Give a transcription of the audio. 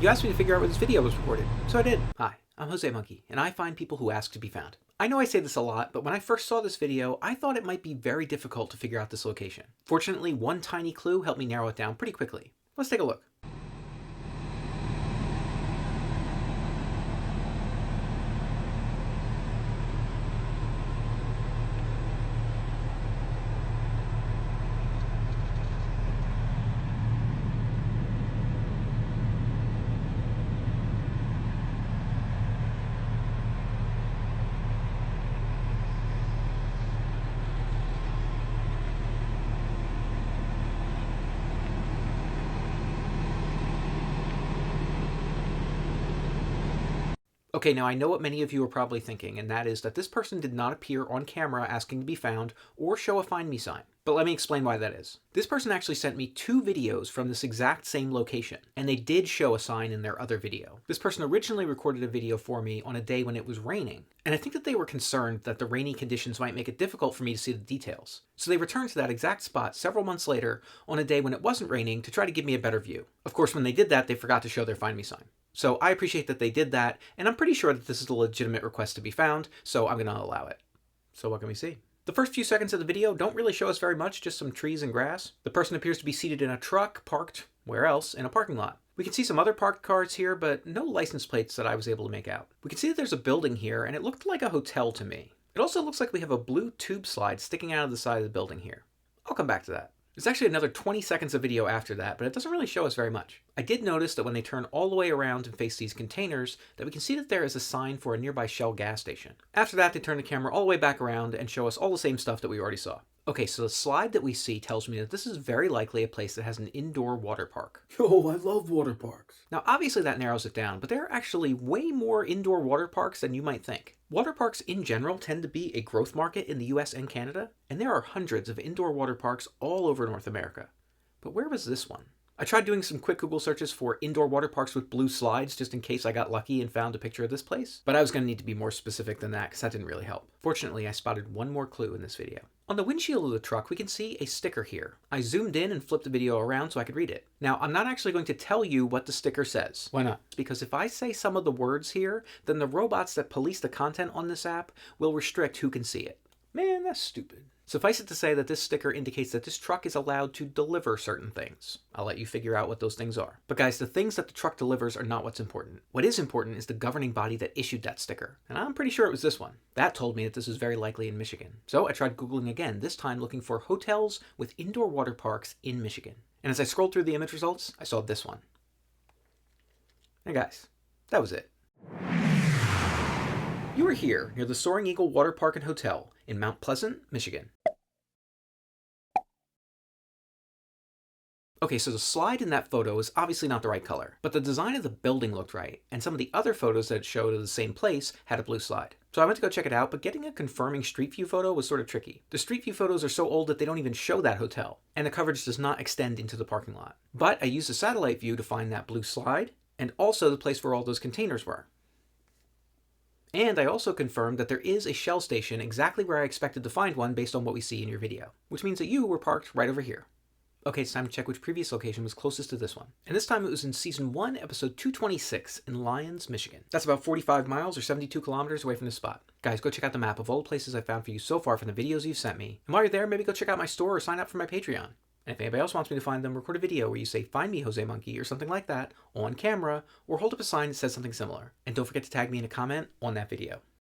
You asked me to figure out where this video was recorded, so I did. Hi, I'm josemonkey, and I find people who ask to be found. I know I say this a lot, but when I first saw this video, I thought it might be very difficult to figure out this location. Fortunately, one tiny clue helped me narrow it down pretty quickly. Let's take a look. Okay, now I know what many of you are probably thinking, and that is that this person did not appear on camera asking to be found or show a find me sign. But let me explain why that is. This person actually sent me 2 videos from this exact same location, and they did show a sign in their other video. This person originally recorded a video for me on a day when it was raining, and I think that they were concerned that the rainy conditions might make it difficult for me to see the details. So they returned to that exact spot several months later on a day when it wasn't raining to try to give me a better view. Of course, when they did that, they forgot to show their find me sign. So I appreciate that they did that, and I'm pretty sure that this is a legitimate request to be found, so I'm going to allow it. So what can we see? The first few seconds of the video don't really show us very much, just some trees and grass. The person appears to be seated in a truck, parked, where else, in a parking lot. We can see some other parked cars here, but no license plates that I was able to make out. We can see that there's a building here, and it looked like a hotel to me. It also looks like we have a blue tube slide sticking out of the side of the building here. I'll come back to that. There's actually another 20 seconds of video after that, but it doesn't really show us very much. I did notice that when they turn all the way around and face these containers, that we can see that there is a sign for a nearby Shell gas station. After that, they turn the camera all the way back around and show us all the same stuff that we already saw. Okay, so the slide that we see tells me that this is very likely a place that has an indoor water park. Oh, I love water parks. Now, obviously that narrows it down, but there are actually way more indoor water parks than you might think. Water parks in general tend to be a growth market in the US and Canada, and there are hundreds of indoor water parks all over North America. But where was this one? I tried doing some quick Google searches for indoor water parks with blue slides just in case I got lucky and found a picture of this place, but I was going to need to be more specific than that because that didn't really help. Fortunately, I spotted one more clue in this video. On the windshield of the truck, we can see a sticker here. I zoomed in and flipped the video around so I could read it. Now, I'm not actually going to tell you what the sticker says. Why not? Because if I say some of the words here, then the robots that police the content on this app will restrict who can see it. Man, that's stupid. Suffice it to say that this sticker indicates that this truck is allowed to deliver certain things. I'll let you figure out what those things are. But guys, the things that the truck delivers are not what's important. What is important is the governing body that issued that sticker. And I'm pretty sure it was this one. That told me that this was very likely in Michigan. So I tried Googling again, this time looking for hotels with indoor water parks in Michigan. And as I scrolled through the image results, I saw this one. And guys, that was it. You are here near the Soaring Eagle Water Park and Hotel in Mount Pleasant, Michigan. Okay, so the slide in that photo is obviously not the right color, but the design of the building looked right, and some of the other photos that it showed of the same place had a blue slide. So I went to go check it out, but getting a confirming street view photo was sort of tricky. The street view photos are so old that they don't even show that hotel, and the coverage does not extend into the parking lot. But I used a satellite view to find that blue slide, and also the place where all those containers were. And I also confirmed that there is a Shell station exactly where I expected to find one based on what we see in your video, which means that you were parked right over here. Okay, it's time to check which previous location was closest to this one. And this time it was in Season 1, Episode 226 in Lyons, Michigan. That's about 45 miles or 72 kilometers away from this spot. Guys, go check out the map of all the places I've found for you so far from the videos you've sent me. And while you're there, maybe go check out my store or sign up for my Patreon. And if anybody else wants me to find them, record a video where you say, "Find me, josemonkey," or something like that, on camera, or hold up a sign that says something similar. And don't forget to tag me in a comment on that video.